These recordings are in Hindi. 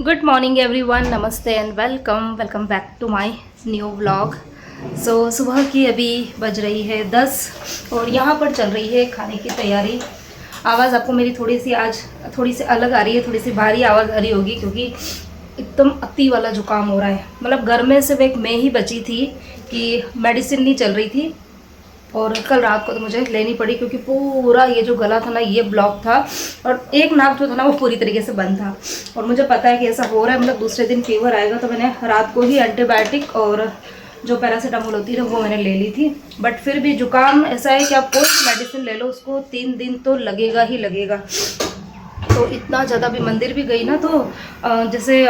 गुड मॉर्निंग एवरीवन, नमस्ते and welcome back to my new vlog. सुबह की अभी बज रही है 10 और यहाँ पर चल रही है खाने की तैयारी। आवाज़ आपको मेरी थोड़ी सी अलग आ रही है, थोड़ी सी भारी आवाज़ आ रही होगी क्योंकि एकदम अति वाला जुकाम हो रहा है। मतलब घर में सिर्फ एक मैं ही बची थी कि मेडिसिन नहीं चल रही थी और कल रात को तो मुझे लेनी पड़ी क्योंकि पूरा ये जो गला था ना ये ब्लॉक था और एक नाक जो था ना वो पूरी तरीके से बंद था। और मुझे पता है कि ऐसा हो रहा है, मतलब दूसरे दिन फीवर आएगा, तो मैंने रात को ही एंटीबायोटिक और जो पैरासीटामोल होती है वो मैंने ले ली थी। बट फिर भी जुकाम ऐसा है कि आप कोई मेडिसिन ले लो उसको 3 दिन तो लगेगा ही लगेगा। तो इतना ज़्यादा भी मंदिर भी गई ना तो जैसे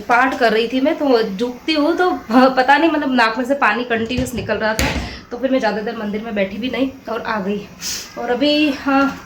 पाठ कर रही थी मैं, तो झुकती हूँ तो पता नहीं, मतलब नाक में से पानी कंटिन्यूस निकल रहा था। तो फिर मैं ज़्यादा देर मंदिर में बैठी भी नहीं और आ गई। और अभी हाँ,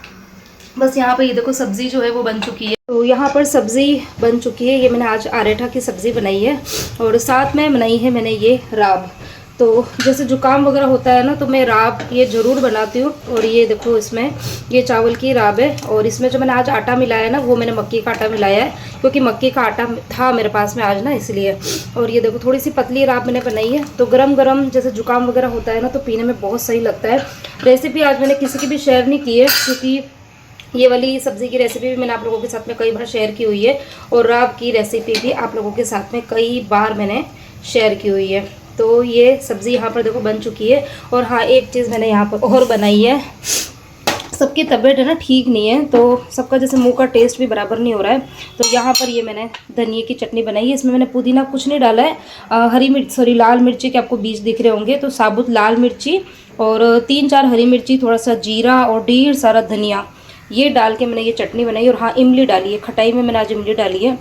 बस यहाँ पर ये देखो सब्ज़ी जो है वो बन चुकी है। तो यहाँ पर सब्ज़ी बन चुकी है। ये मैंने आज आरेठा की सब्ज़ी बनाई है और साथ में बनाई है मैंने ये राब। तो जैसे जुकाम वगैरह होता है ना तो मैं राब ये ज़रूर बनाती हूँ। और ये देखो इसमें ये चावल की राब है और इसमें जो मैंने आज आटा मिलाया है ना वो मैंने मक्की का आटा मिलाया है क्योंकि मक्की का आटा था मेरे पास में आज ना, इसलिए। और ये देखो थोड़ी सी पतली राब मैंने बनाई है। तो गरम गरम जैसे जुकाम वगैरह होता है ना तो पीने में बहुत सही लगता है। रेसिपी आज मैंने किसी की भी शेयर नहीं की है क्योंकि ये वाली सब्ज़ी की रेसिपी भी मैंने आप लोगों के साथ में कई बार शेयर की हुई है और राब की रेसिपी भी आप लोगों के साथ में कई बार मैंने शेयर की हुई है। तो ये सब्ज़ी यहाँ पर देखो बन चुकी है। और हाँ, एक चीज़ मैंने यहाँ पर और बनाई है। सबकी तबीयत है ना ठीक नहीं है तो सबका जैसे मुंह का टेस्ट भी बराबर नहीं हो रहा है। तो यहाँ पर ये मैंने धनिए की चटनी बनाई है। इसमें मैंने पुदीना कुछ नहीं डाला है, लाल मिर्ची के आपको बीज दिख रहे होंगे, तो साबुत लाल मिर्ची और 3-4 हरी मिर्ची, थोड़ा सा जीरा और ढेर सारा धनिया, ये डाल के मैंने ये चटनी बनाई। और हाँ, इमली डाली है, खटाई में मैंने आज इमली डाली है।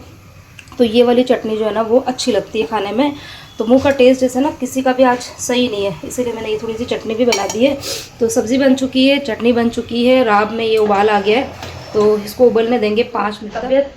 तो ये वाली चटनी जो है ना वो अच्छी लगती है खाने में। तो मुंह का टेस्ट जैसे ना किसी का भी आज सही नहीं है, इसीलिए मैंने ये थोड़ी सी चटनी भी बना दी है। तो सब्ज़ी बन चुकी है, चटनी बन चुकी है, राब में ये उबाल आ गया है। तो इसको उबलने देंगे 5 मिनट।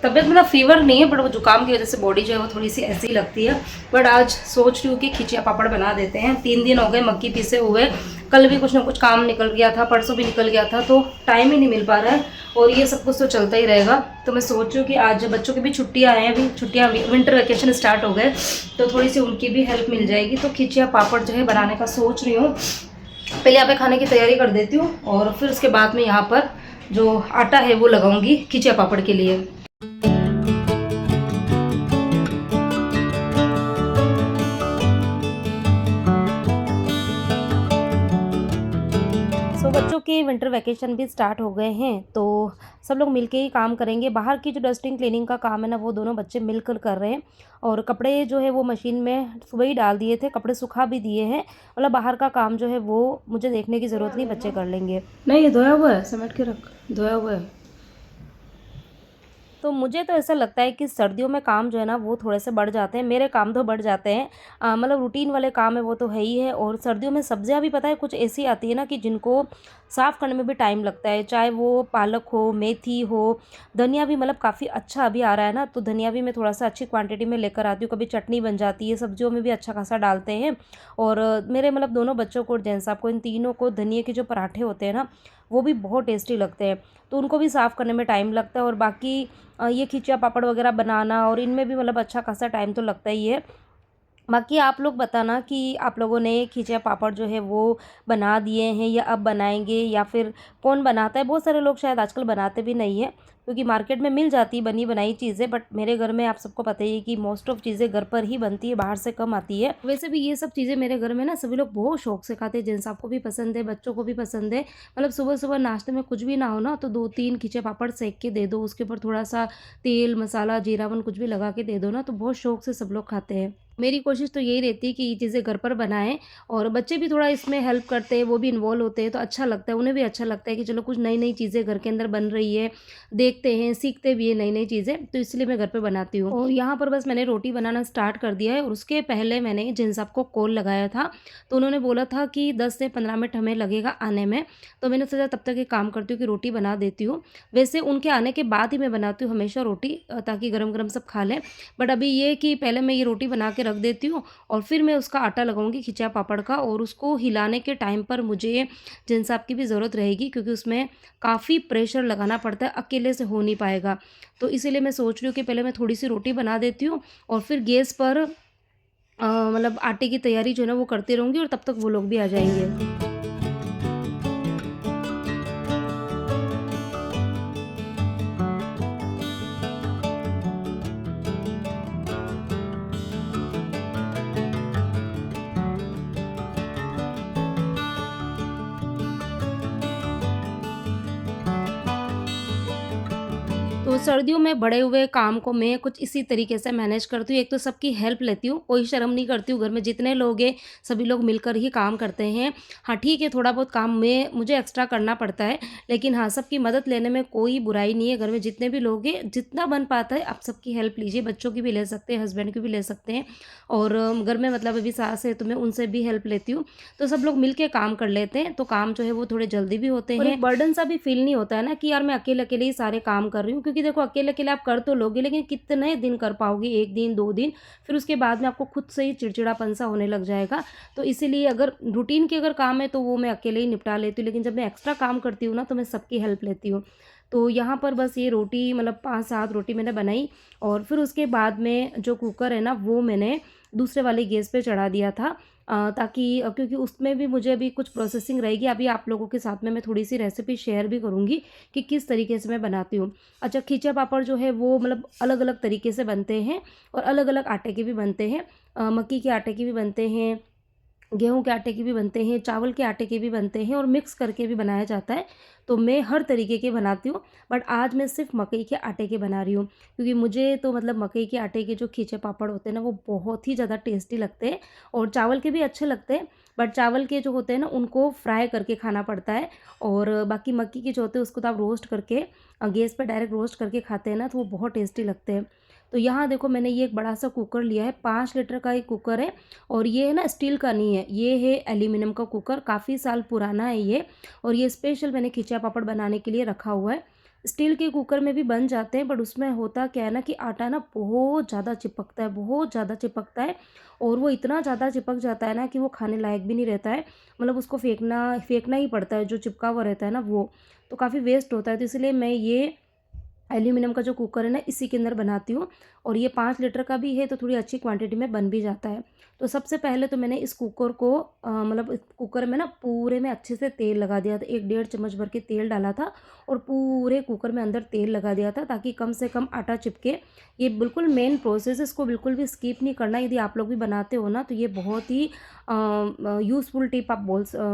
तबीयत मतलब फीवर नहीं है, बट वो जुकाम की वजह से बॉडी जो है वो थोड़ी सी ऐसी लगती है। बट आज सोच रही हूँ कि खिचिया पापड़ बना देते हैं। 3 दिन हो गए मक्की पीसे हुए, कल भी कुछ ना कुछ काम निकल गया था, परसों भी निकल गया था, तो टाइम ही नहीं मिल पा रहा है और ये सब कुछ तो चलता ही रहेगा। तो मैं सोच रही हूँ कि आज बच्चों की भी छुट्टियाँ हैं, अभी छुट्टियाँ विंटर वेकेशन स्टार्ट हो गए तो थोड़ी सी उनकी भी हेल्प मिल जाएगी। तो खिचिया पापड़ जो है बनाने का सोच रही हूँ। पहले यहाँ पे खाने की तैयारी कर देती हूँ और फिर उसके बाद में यहाँ पर जो आटा है वो लगाऊंगी खिचिया पापड़ के लिए। बच्चों के विंटर वैकेशन भी स्टार्ट हो गए हैं तो सब लोग मिलके ही काम करेंगे। बाहर की जो डस्टिंग क्लीनिंग का काम है ना वो दोनों बच्चे मिलकर कर रहे हैं। और कपड़े जो है वो मशीन में सुबह ही डाल दिए थे, कपड़े सुखा भी दिए हैं। मतलब बाहर का काम जो है वो मुझे देखने की ज़रूरत नहीं, बच्चे कर लेंगे। नहीं, ये धोया हुआ है, समेट के रख, धोया हुआ है। तो मुझे तो ऐसा लगता है कि सर्दियों में काम जो है ना वो थोड़े से बढ़ जाते हैं। मेरे काम तो बढ़ जाते हैं, मतलब रूटीन वाले काम है वो तो है ही है। और सर्दियों में सब्जियां भी पता है कुछ ऐसी आती है ना कि जिनको साफ़ करने में भी टाइम लगता है, चाहे वो पालक हो, मेथी हो, धनिया भी मतलब काफ़ी अच्छा अभी आ रहा है ना, तो धनिया भी मैं थोड़ा सा अच्छी क्वांटिटी में लेकर आती हूँ। कभी चटनी बन जाती है, सब्जियों में भी अच्छा खासा डालते हैं। और मेरे मतलब दोनों बच्चों को और जेंट्स साहब को, इन तीनों को धनिया के जो पराठे होते हैं ना वो भी बहुत टेस्टी लगते हैं, तो उनको भी साफ़ करने में टाइम लगता है। और बाकी ये खिचिया पापड़ वगैरह बनाना और इनमें भी मतलब अच्छा खासा टाइम तो लगता ही है। बाकी आप लोग बताना कि आप लोगों ने खिचिया पापड़ जो है वो बना दिए हैं या अब बनाएंगे, या फिर कौन बनाता है। बहुत सारे लोग शायद आजकल बनाते भी नहीं है क्योंकि मार्केट में मिल जाती है बनी बनाई चीज़ें। बट मेरे घर में आप सबको पता ही है कि मोस्ट ऑफ चीज़ें घर पर ही बनती है, बाहर से कम आती है। वैसे भी ये सब चीज़ें मेरे घर में ना सभी लोग बहुत शौक से खाते हैं, जेंट्स आपको भी पसंद है, बच्चों को भी पसंद है। मतलब सुबह सुबह नाश्ते में कुछ भी ना हो ना तो 2-3 खिचे पापड़ सेक के दे दो, उसके ऊपर थोड़ा सा तेल मसाला जीरावन कुछ भी लगा के दे दो ना तो बहुत शौक से सब लोग खाते हैं। मेरी कोशिश तो यही रहती है कि ये चीज़ें घर पर बनाएं और बच्चे भी थोड़ा इसमें हेल्प करते हैं, वो भी इन्वॉल्व होते हैं तो अच्छा लगता है, उन्हें भी अच्छा लगता है कि चलो कुछ नई नई चीज़ें घर के अंदर बन रही है, देखते हैं सीखते भी हैं नई नई चीज़ें, तो इसलिए मैं घर पे बनाती हूँ। और यहाँ पर बस मैंने रोटी बनाना स्टार्ट कर दिया है और उसके पहले मैंने जिन साहब को कॉल लगाया था तो उन्होंने बोला था कि 10 से 15 मिनट हमें लगेगा आने में। तो मैंने सोचा तब तक एक काम करती हूँ कि रोटी बना देती हूँ। वैसे उनके आने के बाद ही मैं बनाती हूँ हमेशा रोटी ताकि गर्म गर्म सब खा लें। बट अभी ये कि पहले मैं ये रोटी बना के रख देती हूँ और फिर मैं उसका आटा लगाऊंगी खिचा पापड़ का। और उसको हिलाने के टाइम पर मुझे जिन साहब की भी ज़रूरत रहेगी, क्योंकि उसमें काफ़ी प्रेशर लगाना पड़ता है, अकेले से हो नहीं पाएगा। तो इसीलिए मैं सोच रही हूँ कि पहले मैं थोड़ी सी रोटी बना देती हूँ और फिर गैस पर मतलब आटे की तैयारी जो है ना वो करती रहूँगी, और तब तक वो लोग भी आ जाएंगे। तो सर्दियों में बड़े हुए काम को मैं कुछ इसी तरीके से मैनेज करती हूँ। एक तो सबकी हेल्प लेती हूँ, कोई शर्म नहीं करती हूँ, घर में जितने लोग हैं सभी लोग मिलकर ही काम करते हैं। हाँ ठीक है, थोड़ा बहुत काम में मुझे एक्स्ट्रा करना पड़ता है, लेकिन हाँ सबकी मदद लेने में कोई बुराई नहीं है। घर में जितने भी लोग हैं जितना बन पाता है आप सबकी हेल्प लीजिए, बच्चों की भी ले सकते हैं, हस्बैंड की भी ले सकते हैं। और घर में मतलब अभी सास है तो मैं उनसे भी हेल्प लेती हूँ। तो सब लोग मिल के काम कर लेते हैं, तो काम जो है वो थोड़े जल्दी भी होते हैं और एक बर्डन सा भी फील नहीं होता है ना कि यार मैं अकेले अकेले ही सारे काम कर रही हूँ। क्योंकि देखो अकेले अकेले आप कर तो लोगे, लेकिन कितने दिन कर पाओगे, 1 दिन 2 दिन, फिर उसके बाद में आपको खुद से ही चिड़चिड़ापन सा होने लग जाएगा। तो इसीलिए अगर रूटीन के अगर काम है तो वो मैं अकेले ही निपटा लेती हूँ, लेकिन जब मैं एक्स्ट्रा काम करती हूँ ना तो मैं सबकी हेल्प लेती हूँ। तो यहाँ पर बस ये रोटी मतलब 5-7 रोटी मैंने बनाई, और फिर उसके बाद में जो कुकर है ना वो मैंने दूसरे वाले गैस पे चढ़ा दिया था, ताकि क्योंकि उसमें भी मुझे अभी कुछ प्रोसेसिंग रहेगी। अभी आप लोगों के साथ में मैं थोड़ी सी रेसिपी शेयर भी करूँगी कि किस तरीके से मैं बनाती हूँ। अच्छा, खींचा पापड़ जो है वो मतलब अलग अलग तरीके से बनते हैं और अलग अलग आटे के भी बनते हैं। मक्की के आटे के भी बनते हैं, गेहूं के आटे के भी बनते हैं, चावल के आटे के भी बनते हैं और मिक्स करके भी बनाया जाता है। तो मैं हर तरीके के बनाती हूँ, बट आज मैं सिर्फ मकई के आटे के बना रही हूँ, क्योंकि मुझे तो मतलब मकई के आटे के जो खींचे पापड़ होते हैं ना वो बहुत ही ज़्यादा टेस्टी लगते हैं, और चावल के भी अच्छे लगते हैं। बट चावल के जो होते हैं ना उनको फ्राई करके खाना पड़ता है, और बाकी मक्की के जो होते हैं उसको तो आप रोस्ट करके गैस पर डायरेक्ट रोस्ट करके खाते हैं ना तो वो बहुत टेस्टी लगते हैं। तो यहाँ देखो मैंने ये एक बड़ा सा कुकर लिया है, 5 लीटर का एक कुकर है, और ये है ना स्टील का नहीं है, ये है एल्यूमिनियम का कुकर, काफ़ी साल पुराना है ये, और ये स्पेशल मैंने खिचा पापड़ बनाने के लिए रखा हुआ है। स्टील के कुकर में भी बन जाते हैं, बट उसमें होता क्या है ना कि आटा ना बहुत ज़्यादा चिपकता है, बहुत ज़्यादा चिपकता है, और वो इतना ज़्यादा चिपक जाता है ना कि वो खाने लायक भी नहीं रहता है। मतलब उसको फेंकना फेंकना ही पड़ता है, जो चिपका हुआ रहता है ना वो, तो काफ़ी वेस्ट होता है। तो इसलिए मैं ये एल्यूमिनियम का जो कुकर है ना इसी के अंदर बनाती हूँ, और ये 5 लीटर का भी है तो थोड़ी अच्छी क्वांटिटी में बन भी जाता है। तो सबसे पहले तो मैंने इस कुकर को मतलब इस कुकर में ना पूरे में अच्छे से तेल लगा दिया था, 1-1.5 चम्मच भर के तेल डाला था, और पूरे कुकर में अंदर तेल लगा दिया था ताकि कम से कम आटा चिपके। ये बिल्कुल मेन प्रोसेस है, इसको बिल्कुल भी स्किप नहीं करना। यदि आप लोग भी बनाते हो ना तो ये बहुत ही यूज़फुल टिप आप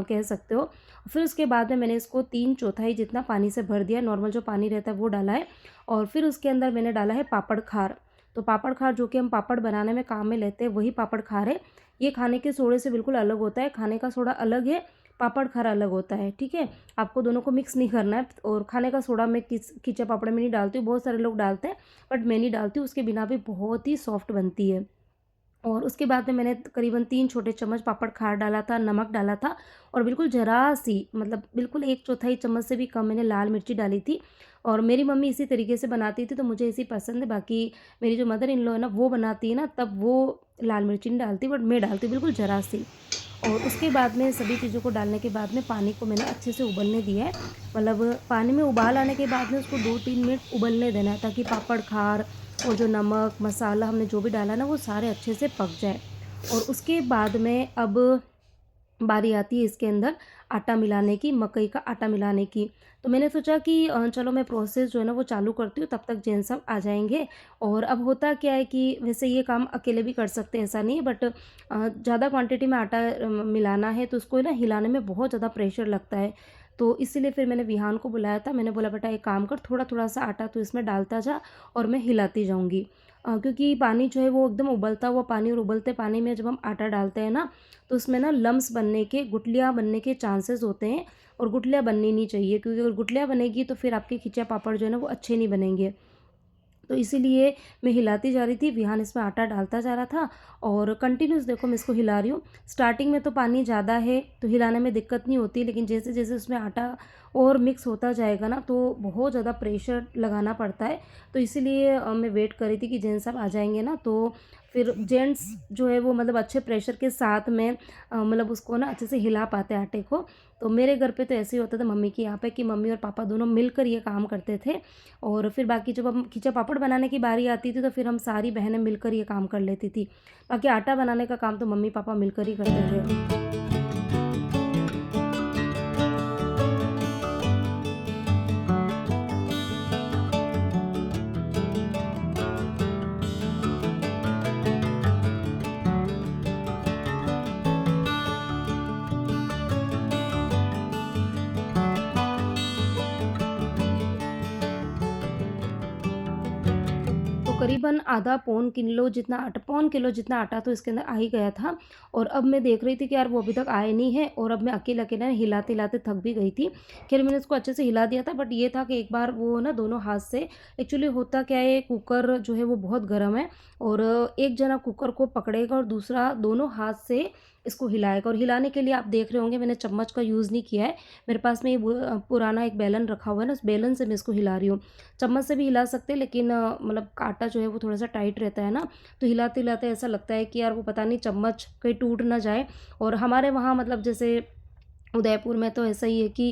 कह सकते हो। फिर उसके बाद में मैंने इसको 3/4 जितना पानी से भर दिया, नॉर्मल जो पानी रहता है वो डाला है, और फिर उसके अंदर मैंने डाला है पापड़ खार। तो पापड़ खार जो कि हम पापड़ बनाने में काम में लेते हैं वही पापड़ खार है। ये खाने के सोडे से बिल्कुल अलग होता है, खाने का सोडा अलग है, पापड़ खार अलग होता है, ठीक है। आपको दोनों को मिक्स नहीं करना है। और खाने का सोडा मैं खिचा पापड़ में नहीं डालती हूँ, बहुत सारे लोग डालते हैं बट मैं नहीं डालती हूँ, उसके बिना भी बहुत ही सॉफ्ट बनती है। और उसके बाद में मैंने करीबन 3 छोटे चम्मच पापड़ खार डाला था, नमक डाला था, और बिल्कुल ज़रा सी मतलब बिल्कुल 1/4 चम्मच से भी कम मैंने लाल मिर्ची डाली थी। और मेरी मम्मी इसी तरीके से बनाती थी तो मुझे इसी पसंद है। बाकी मेरी जो मदर इन लॉ है ना वो बनाती है ना तब वो लाल मिर्ची नहीं डालती, बट मैं डालती हूँ बिल्कुल ज़रा सी। और उसके बाद में सभी चीज़ों को डालने के बाद में पानी को मैंने अच्छे से उबलने दिया है। मतलब पानी में उबाल आने के बाद में उसको 2-3 मिनट उबलने देना है, ताकि पापड़ खार और जो नमक मसाला हमने जो भी डाला ना वो सारे अच्छे से पक जाए। और उसके बाद में अब बारी आती है इसके अंदर आटा मिलाने की, मकई का आटा मिलाने की। तो मैंने सोचा कि चलो मैं प्रोसेस जो है ना वो चालू करती हूँ, तब तक जेंट्स सब आ जाएंगे। और अब होता क्या है कि वैसे ये काम अकेले भी कर सकते हैं, ऐसा नहीं है, बट ज़्यादा क्वांटिटी में आटा मिलाना है तो उसको ना हिलाने में बहुत ज़्यादा प्रेशर लगता है। तो इसीलिए फिर मैंने विहान को बुलाया था, मैंने बोला बेटा एक काम कर, थोड़ा थोड़ा सा आटा तो इसमें डालता जा और मैं हिलाती जाऊँगी। क्योंकि पानी जो है वो एकदम उबलता हुआ पानी, और उबलते पानी में जब हम आटा डालते हैं ना तो उसमें ना लम्स बनने के, गुठलियाँ बनने के चांसेस होते हैं, और गुठलियाँ बननी नहीं चाहिए, क्योंकि अगर गुठलियाँ बनेगी तो फिर आपके खिचा पापड़ जो है ना वो अच्छे नहीं बनेंगे। तो इसीलिए मैं हिलाती जा रही थी, विहान इसमें आटा डालता जा रहा था, और कंटिन्यूस देखो मैं इसको हिला रही हूँ। स्टार्टिंग में तो पानी ज़्यादा है तो हिलाने में दिक्कत नहीं होती, लेकिन जैसे जैसे उसमें आटा और मिक्स होता जाएगा ना तो बहुत ज़्यादा प्रेशर लगाना पड़ता है। तो इसीलिए मैं वेट कर रही थी कि जेंट्स साहब आ जाएंगे ना तो फिर जेंट्स जो है वो मतलब अच्छे प्रेशर के साथ में मतलब उसको ना अच्छे से हिला पाते आटे को। तो मेरे घर पे तो ऐसे ही होता था मम्मी के यहाँ पे कि मम्मी और पापा दोनों मिलकर ये काम करते थे। और फिर बाकी जब हम खींचा पापड़ बनाने की बारी आती थी तो फिर हम सारी बहनें मिलकर ये काम कर लेती थी। बाकी आटा बनाने का काम तो मम्मी पापा मिलकर ही करते थे। तो करीबन आधा पौन किलो जितना आटा तो इसके अंदर आ ही गया था। और अब मैं देख रही थी कि यार वो अभी तक आए नहीं है और अब मैं अकेले हिलाते हिलाते थक भी गई थी। खैर मैंने उसको अच्छे से हिला दिया था, बट ये था कि एक बार वो ना दोनों हाथ से, एक्चुअली होता क्या है, कुकर जो है वो बहुत गर्म है और एक जना कुकर को पकड़ेगा और दूसरा दोनों हाथ से इसको हिलाएगा। और हिलाने के लिए आप देख रहे होंगे मैंने चम्मच का यूज़ नहीं किया है। मेरे पास में ये पुराना एक बेलन रखा हुआ है ना, उस बेलन से मैं इसको हिला रही हूँ। चम्मच से भी हिला सकते हैं, लेकिन मतलब आटा जो है वो थोड़ा सा टाइट रहता है ना, तो हिलाते हिलाते ऐसा लगता है कि यार वो पता नहीं चम्मच कहीं टूट ना जाए। और हमारे वहाँ मतलब जैसे उदयपुर में तो ऐसा ही है कि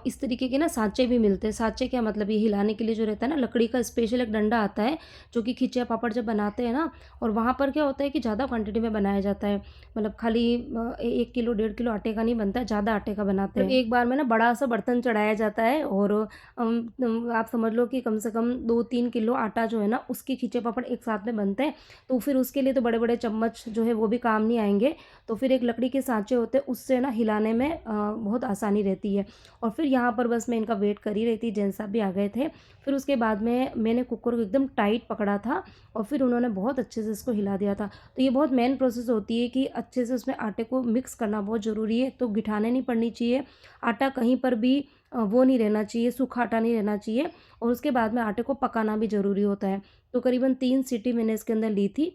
इस तरीके के ना सांचे भी मिलते हैं। सांचे क्या मतलब, ये हिलाने के लिए जो रहता है ना, लकड़ी का स्पेशल एक डंडा आता है जो कि खिचिया पापड़ जब बनाते हैं ना, और वहाँ पर क्या होता है कि ज़्यादा क्वांटिटी में बनाया जाता है। मतलब खाली 1 किलो 1.5 किलो आटे का नहीं बनता है, ज़्यादा आटे का बनाते हैं। एक बार में ना बड़ा सा बर्तन चढ़ाया जाता है और आप समझ लो कि कम से कम 2-3 किलो आटा जो है ना, उसके खिचे पापड़ एक साथ में बनते हैं। तो फिर उसके लिए तो बड़े बड़े चम्मच जो है वो भी काम नहीं आएंगे। तो फिर एक लकड़ी के सांचे होते हैं, उससे ना हिलाने में बहुत आसानी रहती है। और फिर यहाँ पर बस मैं इनका वेट कर ही रही थी, जेंट्स साहब भी आ गए थे। फिर उसके बाद में मैंने कुकर को एकदम टाइट पकड़ा था और फिर उन्होंने बहुत अच्छे से इसको हिला दिया था। तो ये बहुत मेन प्रोसेस होती है कि अच्छे से उसमें आटे को मिक्स करना बहुत ज़रूरी है। तो गिठाने नहीं पड़नी चाहिए, आटा कहीं पर भी वो नहीं रहना चाहिए, सूखा आटा नहीं रहना चाहिए। और उसके बाद में आटे को पकाना भी ज़रूरी होता है। तो करीबन 3 सीटी मैंने इसके अंदर ली थी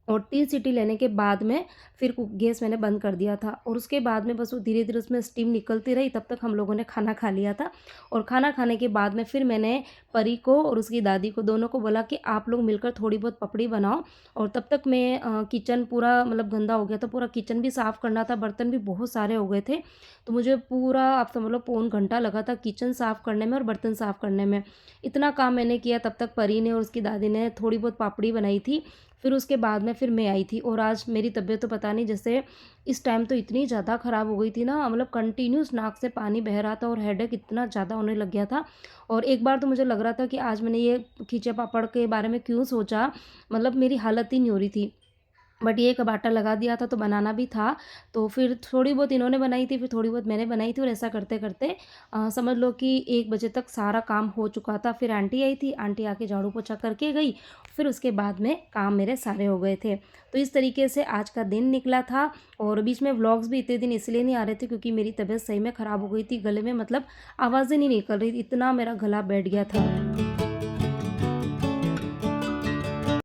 और 3 सीटी लेने के बाद में फिर गैस मैंने बंद कर दिया था। और उसके बाद में बस वो धीरे धीरे उसमें स्टीम निकलती रही, तब तक हम लोगों ने खाना खा लिया था। और खाना खाने के बाद में फिर मैंने परी को और उसकी दादी को, दोनों को बोला कि आप लोग मिलकर थोड़ी बहुत पपड़ी बनाओ। और तब तक मैं किचन पूरा मतलब गंदा हो गया था, पूरा किचन भी साफ़ करना था, बर्तन भी बहुत सारे हो गए थे। तो मुझे पूरा आप समझ लो पौन घंटा लगा था किचन साफ़ करने में और बर्तन साफ़ करने में। इतना काम मैंने किया, तब तक परी ने और उसकी दादी ने थोड़ी बहुत पापड़ी बनाई थी। फिर उसके बाद में फिर मैं आई थी। और आज मेरी तबीयत तो पता नहीं, जैसे इस टाइम तो इतनी ज़्यादा ख़राब हो गई थी ना, मतलब कंटिन्यूस नाक से पानी बह रहा था और हेडेक इतना ज़्यादा होने लग गया था। और एक बार तो मुझे लग रहा था कि आज मैंने ये खींचे पापड़ के बारे में क्यों सोचा, मतलब मेरी हालत ही नहीं हो रही थी। बट ये कब आटा लगा दिया था तो बनाना भी था। तो फिर थोड़ी बहुत इन्होंने बनाई थी, फिर थोड़ी बहुत मैंने बनाई थी और ऐसा करते करते समझ लो कि 1 बजे तक सारा काम हो चुका था। फिर आंटी आई थी, आंटी आके झाड़ू पोछा करके गई। फिर उसके बाद में काम मेरे सारे हो गए थे। तो इस तरीके से आज का दिन निकला था। और बीच में व्लॉग्स भी इतने दिन इसलिए नहीं आ रहे थे क्योंकि मेरी तबीयत सही में ख़राब हो गई थी। गले में मतलब आवाज़ें नहीं निकल रही थी, इतना मेरा गला बैठ गया था।